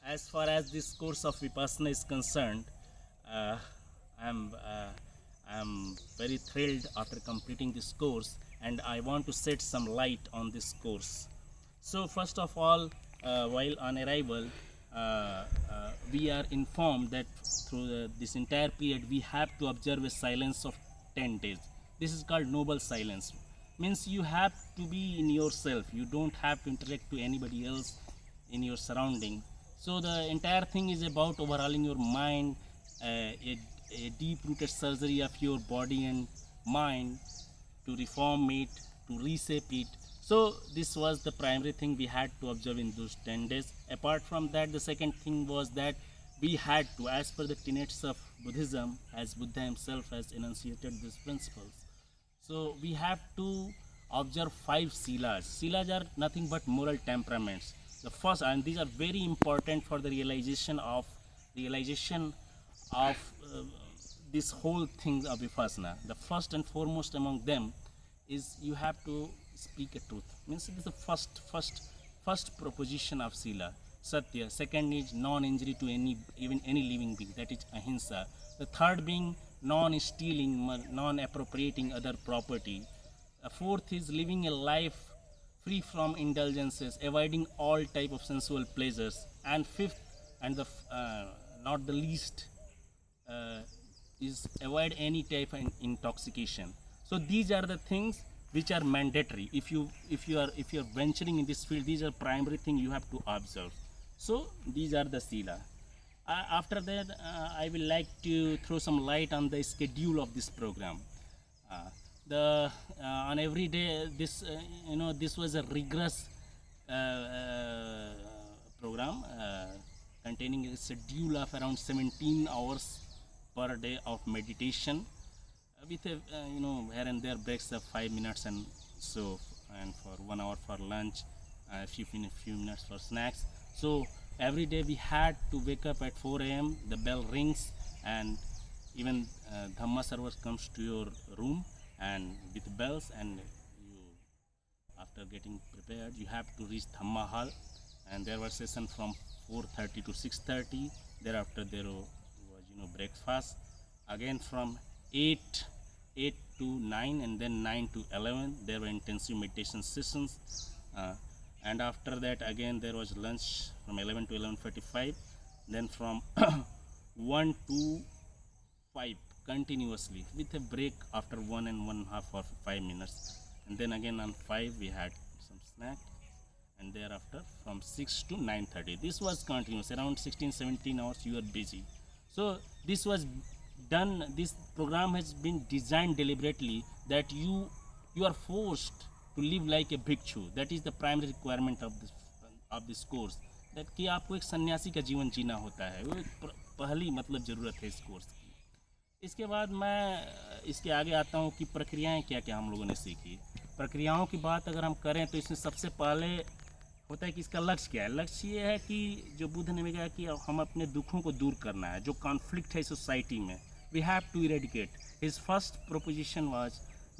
As far as this course of Vipassana is concerned, uh, I'm uh, I'm very thrilled after completing this course, and I want to shed some light on this course. So first of all, while on arrival, we are informed that through this entire period we have to observe a silence of 10 days. This is called noble silence. Means you have to be in yourself. You don't have to interact to anybody else in your surrounding. So the entire thing is about overhauling your mind, a deep-rooted surgery of your body and mind to reform it, to reshape it. So this was the primary thing we had to observe in those 10 days. Apart from that, the second thing was that we had to, as per the tenets of Buddhism, as Buddha himself has enunciated these principles. So we have to observe 5 silas. Silas are nothing but moral temperaments. The first, and these are very important for the realization of this whole thing of Vipassana. The first and foremost among them is you have to speak a truth. Means it is the first proposition of Sila. Satya. Second is non-injury to any living being. That is ahimsa. The third being non-stealing, non-appropriating other property. Fourth is living a life free from indulgences, avoiding all type of sensual pleasures. And fifth, and the not the least, uh, is avoid any type of intoxication. So these are the things which are mandatory. If you are venturing in this field, these are primary thing you have to observe. So these are the sila. After that, I will like to throw some light on the schedule of this program. Uh, the On every day, this was a rigorous program containing a schedule of around 17 hours per day of meditation, with a here and there breaks of 5 minutes and so, and for 1 hour for lunch, a few minutes for snacks. So every day we had to wake up at 4 a.m. The bell rings, and even Dhamma server comes to your room and with bells, and you, after getting prepared, you have to reach Dhamma hall, and there was session from 4:30 to 6:30. Thereafter there was breakfast. Again from 8 to 9, and then 9 to 11 there were intensive meditation sessions. And after that again there was lunch from 11 to 11:45. Then from 1 to 5 continuously, with a break after 1.5 or 5 minutes. And then again on 5 we had some snack, and thereafter from 6 to 9:30. This was continuous, around 16-17 hours you are busy. So this was done, this program has been designed deliberately that you are forced to live like a bhikshu. That is the primary requirement of this course, that कि आपको एक सन्यासी का जीवन जीना होता है. वो एक पहली मतलब ज़रूरत है इस कोर्स की. इसके बाद मैं इसके आगे आता हूँ कि प्रक्रियाएं क्या क्या हम लोगों ने सीखी. प्रक्रियाओं की बात अगर हम करें तो इसमें सबसे पहले होता है कि इसका लक्ष्य क्या है. लक्ष्य ये है कि जो बुद्ध ने कहा कि हम अपने दुखों को दूर करना है, जो कॉन्फ्लिक्ट है सोसाइटी में, we have to eradicate. His first proposition was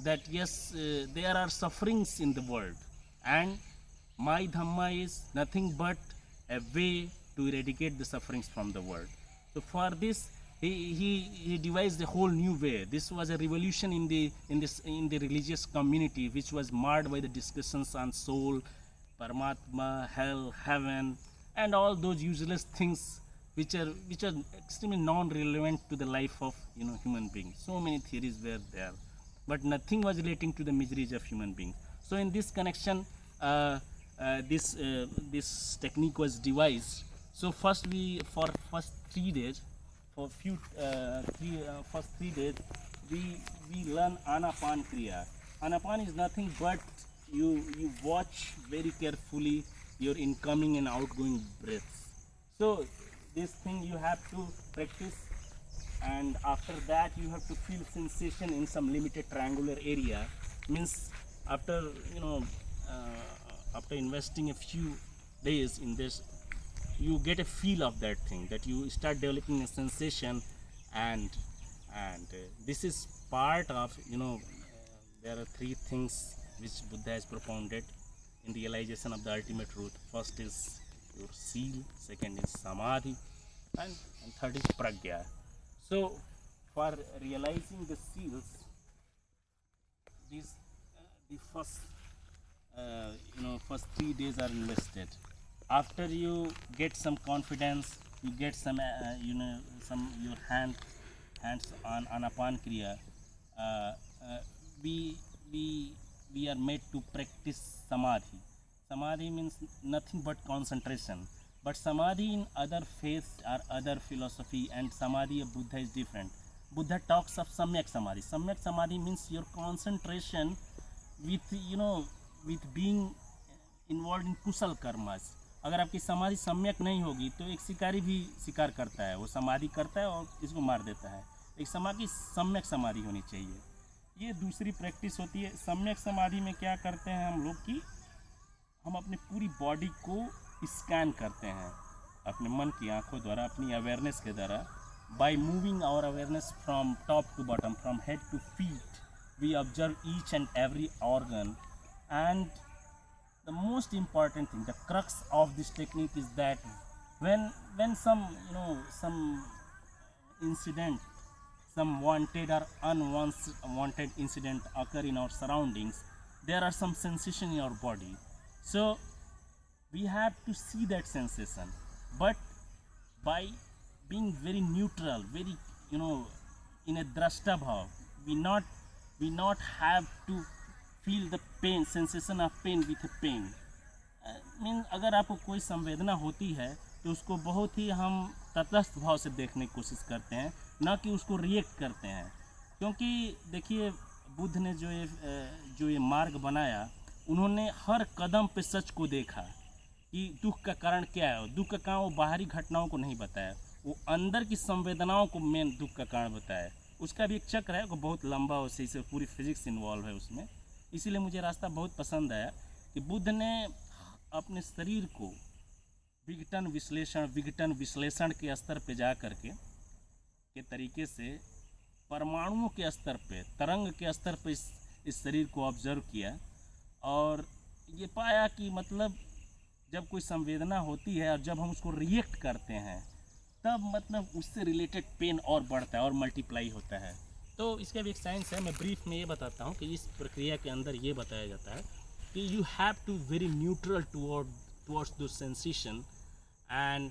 that yes, there are sufferings in the world, and my dhamma is nothing but a way to eradicate the sufferings from the world. So for this he devised a whole new way. This was a revolution in the religious community, which was marred by the discussions on soul, paramatma, hell, heaven, and all those useless things which are extremely non-relevant to the life of human beings. So many theories were there, but nothing was relating to the miseries of human beings. So in this connection, this technique was devised. So first for first 3 days, first 3 days, we learn Anapan Kriya. Anapan is nothing but you watch very carefully your incoming and outgoing breaths. So this thing you have to practice, and after that you have to feel sensation in some limited triangular area. Means after after investing a few days in this, you get a feel of that thing, that you start developing a sensation. And this is part of there are 3 things which Buddha has propounded in realization of the ultimate truth. First is your seal, second is samadhi, and third is pragya. So for realizing the seals, these the first first 3 days are invested. After you get some confidence, you get some some your hands on anapan kriya. uh, uh, we we we are made to practice samadhi. Samadhi means nothing but concentration, but samadhi in other faiths or other philosophy and samadhi of Buddha is different. Buddha talks of samyak samadhi. Samyak samadhi means your concentration with with being involve in Kusal karmas. अगर आपकी समाधि सम्यक नहीं होगी तो एक शिकारी भी शिकार करता है, वो समाधि करता है और इसको मार देता है. एक समाधि सम्यक समाधि होनी चाहिए. ये दूसरी प्रैक्टिस होती है. सम्यक समाधि में क्या करते हैं हम लोग कि हम अपनी पूरी बॉडी को स्कैन करते हैं अपने मन की आंखों द्वारा, अपनी अवेयरनेस के द्वारा. By moving our awareness from top to bottom, from head to feet, we observe each and every organ. And the most important thing, the crux of this technique is that when some some incident, some wanted or unwanted incident occur in our surroundings, there are some sensation in our body. So we have to see that sensation, but by being very neutral, very in a drashta bhav, we not have to feel the pain, sensation of pain with a pain. Mean अगर आपको कोई संवेदना होती है तो उसको बहुत ही हम तटस्थ भाव से देखने की कोशिश करते हैं, ना कि उसको रिएक्ट करते हैं. क्योंकि देखिए बुद्ध ने जो ये मार्ग बनाया, उन्होंने हर कदम पे सच को देखा कि दुख का कारण क्या है. दुख का कारण वो बाहरी घटनाओं को नहीं बताया, वो अंदर की संवेदनाओं को मेन दुख का कारण बताया. उसका भी एक चक्र है, वो बहुत लंबा हो, से पूरी फिजिक्स इन्वॉल्व है उसमें. इसीलिए मुझे रास्ता बहुत पसंद आया कि बुद्ध ने अपने शरीर को विघटन विश्लेषण के स्तर पे जा कर के तरीके से परमाणुओं के स्तर पे, तरंग के स्तर पे इस शरीर को ऑब्जर्व किया और ये पाया कि मतलब जब कोई संवेदना होती है और जब हम उसको रिएक्ट करते हैं तब मतलब उससे रिलेटेड पेन और बढ़ता है और मल्टीप्लाई होता है. तो इसका भी एक साइंस है. मैं ब्रीफ में ये बताता हूँ कि इस प्रक्रिया के अंदर ये बताया जाता है कि you have to very neutral towards those sensation, and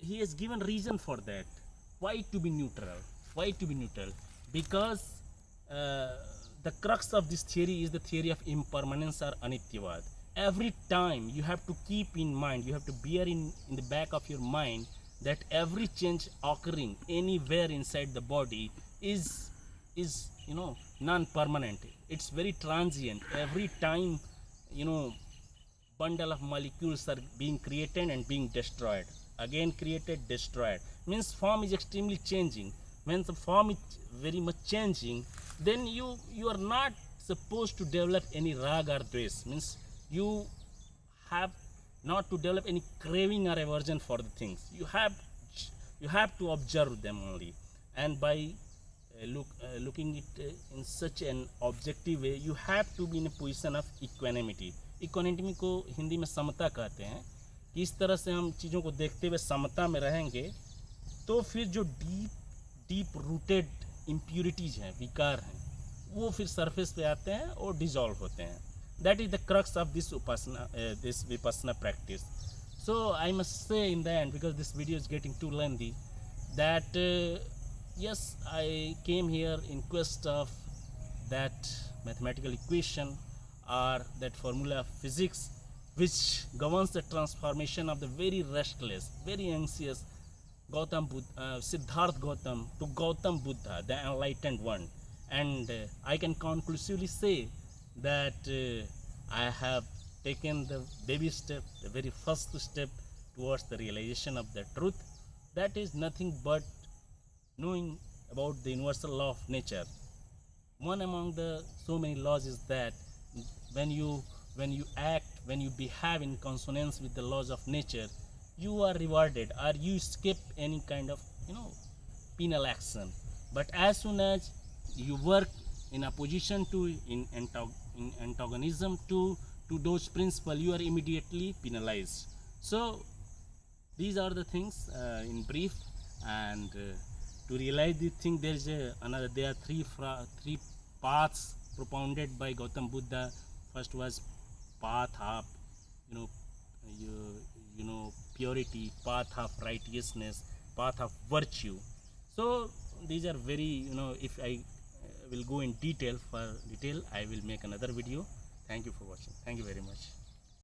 he has given reason for that. Why to be neutral? Because the crux of this theory is the theory of impermanence और अनित्यवाद. Every time you have to keep in mind, you have to bear in the back of your mind that every change occurring anywhere inside the body is non-permanent. It's very transient. Every time bundle of molecules are being created and being destroyed, again created, destroyed, means form is extremely changing. When the form is very much changing, then you are not supposed to develop any rag or dvesh, means you have not to develop any craving or aversion for the things. You have to observe them only, and by looking it in such an objective way, you have to be in a position of equanimity. Equanimity को हिंदी में समता कहते हैं. कि इस तरह से हम चीज़ों को देखते हुए समता में रहेंगे तो फिर जो डीप रूटेड इम्प्यूरिटीज़ हैं, विकार हैं, वो फिर सरफेस पे आते हैं और डिजॉल्व होते हैं. That is the crux of this this vipassana practice. So I must say in the end, because this video is getting too lengthy, that yes, I came here in quest of that mathematical equation or that formula of physics which governs the transformation of the very restless, very anxious Siddhartha Gautam to Gautam Buddha, the enlightened one. And I can conclusively say that I have taken the baby step, the very first step towards the realization of the truth. That is nothing but knowing about the universal law of nature. One among the so many laws is that when you act, when you behave in consonance with the laws of nature, you are rewarded or you skip any kind of penal action. But as soon as you work in opposition to, in antagonism to those principles, you are immediately penalized. So these are the things in brief. And to realize this thing, there is there are three paths propounded by Gautam Buddha. First was path of you know you, you know purity, path of righteousness, path of virtue. So these are very, if I will go in detail, I will make another video. Thank you for watching. Thank you very much.